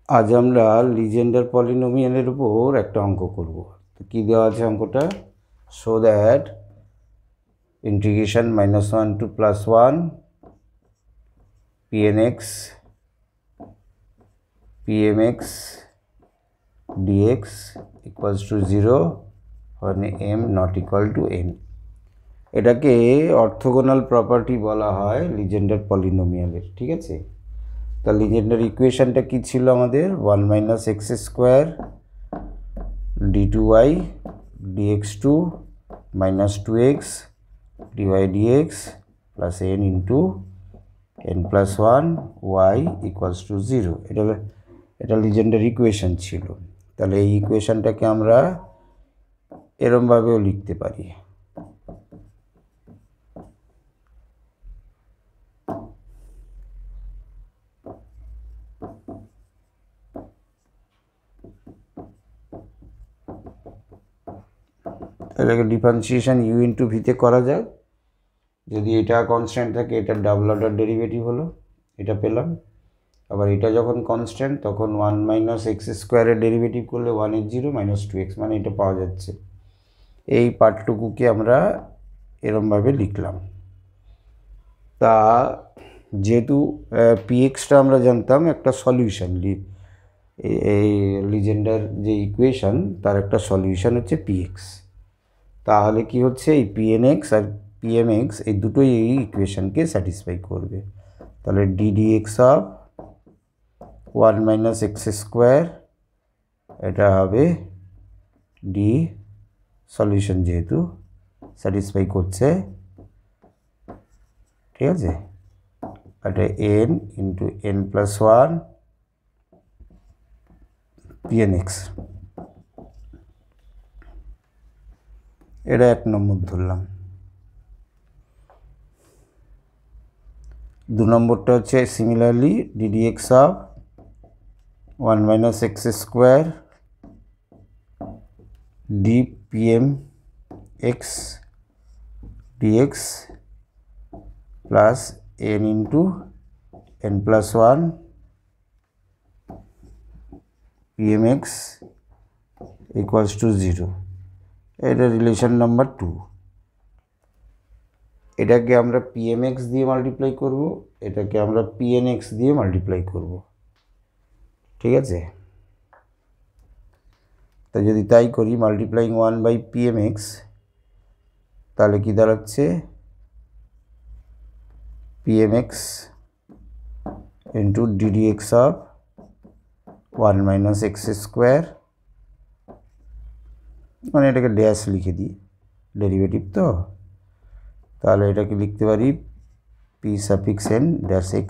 আজ আমরা লিজেন্ডার পলিনোমিয়ালের উপর একটা অঙ্ক করব। তো কী দেওয়া আছে অঙ্কটা? Show that integration -1 to +1 pnx dx equals to 0 when m not equal to n। এটাকে অর্থোগোনাল প্রপার্টি বলা হয় লিজেন্ডার পলিনোমিয়ালের। ঠিক আছে, তা লিজেন্ডার ইকুয়েশনটা কি ছিল আমাদের? 1 - x² d2y dx2 -2x dy dx plus n into n+1 y equals to 0। এটা লিজেন্ডার ইকুয়েশন ছিল। তাহলে এই ইকুয়েশনটাকে আমরা এরমভাবেও লিখতে পারি। এটাকে ডিফারেন্সিয়েশন u ইন্টু ভিতে করা যায়। যদি এটা কনস্ট্যান্ট থাকে এটা ডাবল অর্ডার ডেরিভেটিভ হলো, এটা পেলাম। আবার এটা যখন কনস্ট্যান্ট তখন 1 - x² এর ডেরিভেটিভ করলে 1 is 0 -2x, মানে এটা পাওয়া যাচ্ছে। এই পার্টটুকুকে আমরা এরমভাবে লিখলাম। তা যেহেতু pxটা আমরা জানতাম একটা সলিউশন, এই লিজেন্ডার যে ইকুয়েশন তার একটা সলিউশন হচ্ছে px, তাহলে কি হচ্ছে এই pnx আর pmx এই দুটোই এই ইকুয়েশনকে স্যাটিসফাই করবে। তাহলে ddx অফ 1 - x² এটা হবে d সলিউশন যেহেতু স্যাটিসফাই করছে, ঠিক আছে। এটা n ইন্টু n+1 pnx, এটা 1 নম্বর ধরলাম। 2 নম্বরটা হচ্ছে similarly ddx of 1 - x² dpmx dx plus n into n+1 pmx equals to 0। এটা রিলেশন নাম্বার 2। এটাকে আমরা pmx দিয়ে মাল্টিপ্লাই করব, এটাকে আমরা pnx দিয়ে মাল্টিপ্লাই করব, ঠিক আছে। তা যদি তাই করি মাল্টিপ্লাইং 1/pmx, তাহলে কি দাঁড়াচ্ছে? pmx into ddx of 1 - x², মানে এটাকে ড্যাশ লিখে দিই, ডেরিভেটিভ তো, তাহলে এটাকে লিখতে পারি p(n) - x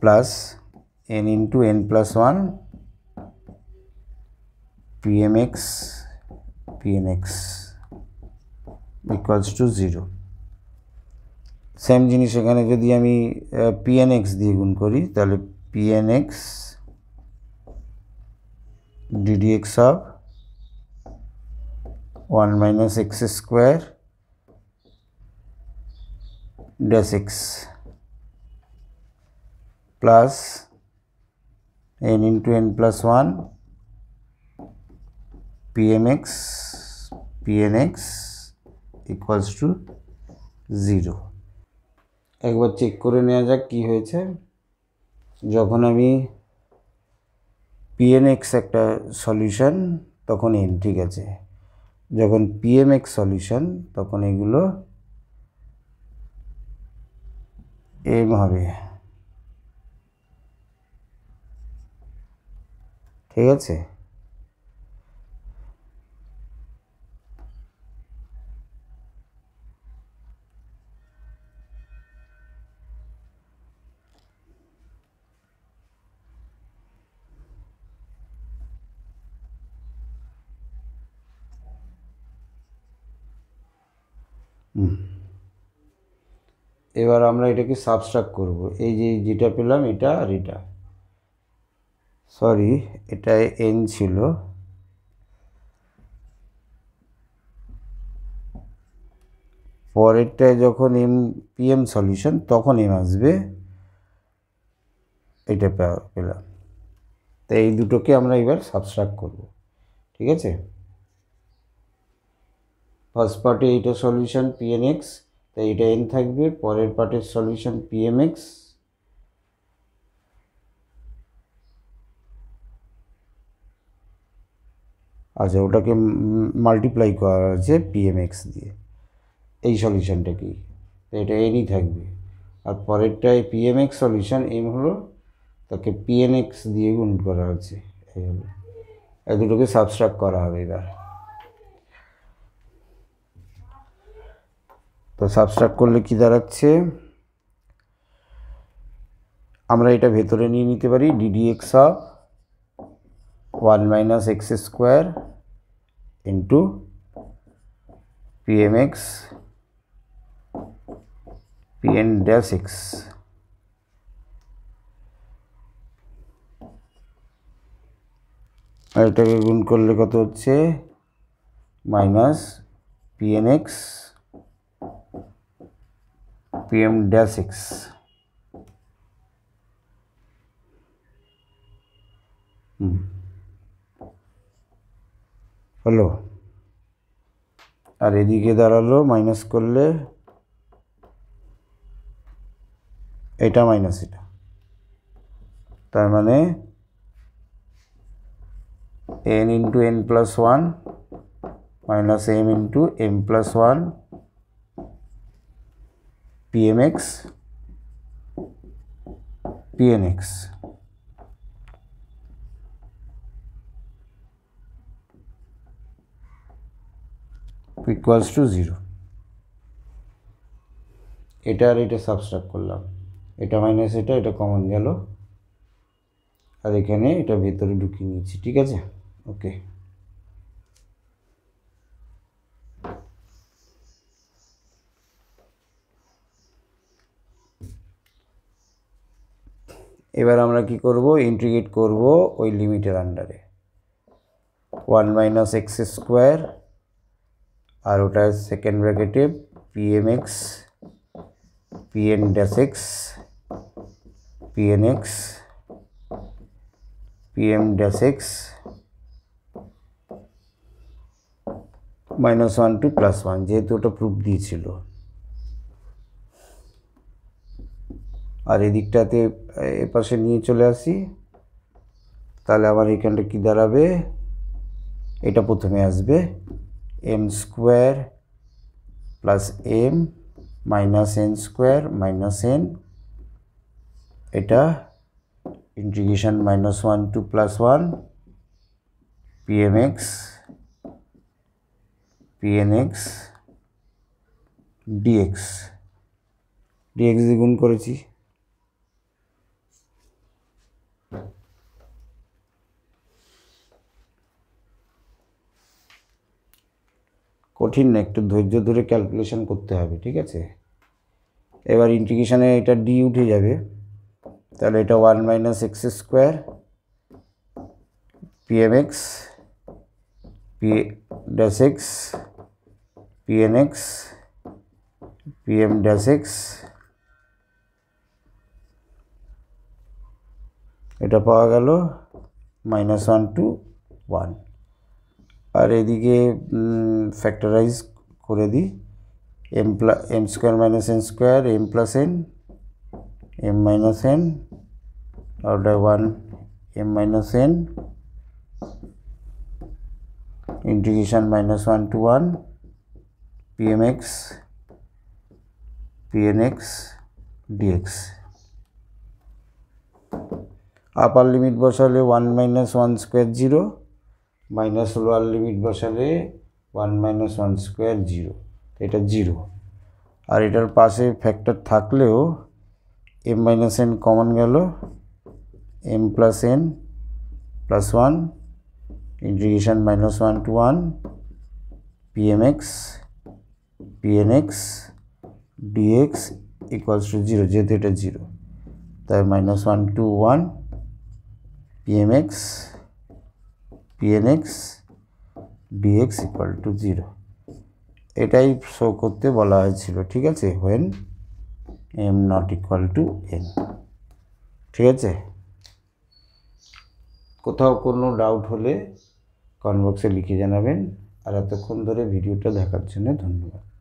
plus n into n+1 pmx equals to 0। Same জিনিস এখানে যদি আমি pnx দিয়ে গুণ করি তাহলে pnx ddx of 1 - x² -x plus n into n+1 pnx equals to 0। একবার চেক করে নেওয়া যাক কি হয়েছে। যখন আমি pnx একটা সলিউশন তখন n, ঠিক আছে। যখন pmx সলিউশন তখন এগুলো m হবে, ঠিক আছে। এবার আমরা এটাকে সাবস্ট্রাক্ট করব। এই যে যেটা পেলাম এটা আর এটা, সরি এটা n ছিল, পরেরটায় যখন পিএম সলিউশন তখন আসবে, এটা পেলাম। তো এই দুটোকে আমরা এবার সাবস্ট্রাক্ট করব, ঠিক আছে। ফার্স্ট পার্টে এইটা সলিউশন pnx, তাই এটা n থাকবে। পরের পার্টের সলিউশন pmx, আচ্ছা ওটাকে মাল্টিপ্লাই করা আছে pmx দিয়ে, এই সলিউশনটা কি, এটা nই থাকবে। আর পরেরটায় pmx সলিউশন m হলো, তাকে pnx দিয়ে গুণ করা হচ্ছে, এই হলো। এই দুটোকে সাবস্ট্রাক্ট করা হবে এবার। তো সাবস্ট্রাক্ট করলে কি দাঁড়াচ্ছে, আমরা এটা ভেতরে নিয়ে নিতে পারি ddx of 1 minus x square into pmx pn dash x. আর এটাকে গুণ করলে কত হচ্ছে, minus pnx pm dash x. হলো। আর এদিকে দাঁড়ালো মাইনাস করলে এটা মাইনাস এটা, তার মানে n into n plus one minus m into m plus one pmx pnx equals to 0। এটা আর এটা সাবস্ট্রাক্ট করলাম, এটা মাইনাস এটা কমন গেল, আর এখানে এটা ভেতরে ঢুকিয়ে নিয়েছি, ঠিক আছে। ওকে, এবার আমরা কি করব, ইন্টিগ্রেট করব ওই লিমিটের আন্ডারে 1 মাইনাস এক্স স্কোয়ার, আর ওটা সেকেন্ড ব্র্যাকেটে pmx pn dash x pnx pm dash x minus one two plus one, যেহেতু ওটা প্রুফ দিয়েছিল। আর এদিকটাতে এপাশে নিয়ে চলে আসি, তাহলে আমার এখানটা কি দাঁড়াবে, এটা প্রথমে আসবে m square plus m minus n square minus n, এটা integration minus one two plus one pmx pnx dx dx দিয়ে গুণ করেছি। কঠিন না, একটু ধৈর্য ধরে ক্যালকুলেশন করতে হবে, ঠিক আছে। এবার ইন্টিগ্রেশনে এটা ডি উঠে যাবে, তাহলে এটা 1 minus x square pmx p dash x pnx pm dash X, এটা পাওয়া গেল মাইনাস ওয়ান টু ওয়ান। আর এদিকে ফ্যাক্টরাইজ করে দিই, m square minus n square m plus n m minus n, আর ওটা 1 m minus n integration minus one to one pmx pnx dx। Upper limit বসালে 1 minus one square 0, minus lower limit বসালে 1 minus one square 0, এটা 0। আর এটার পাশে factor থাকলেও m minus n common গেল, m plus n plus one integration minus one to one pmx pnx dx equals to 0, যেহেতু এটা 0, তাই minus one to one pmx pnx dx equal to 0। এটাই show করতে বলা হয়েছিল, ঠিক আছে, when m not equal to n। ঠিক আছে, কোথাও কোনো ডাউট হলে কমেন্ট বক্সে লিখে জানাবেন। আর এতক্ষণ ধরে ভিডিওটা দেখার জন্য ধন্যবাদ।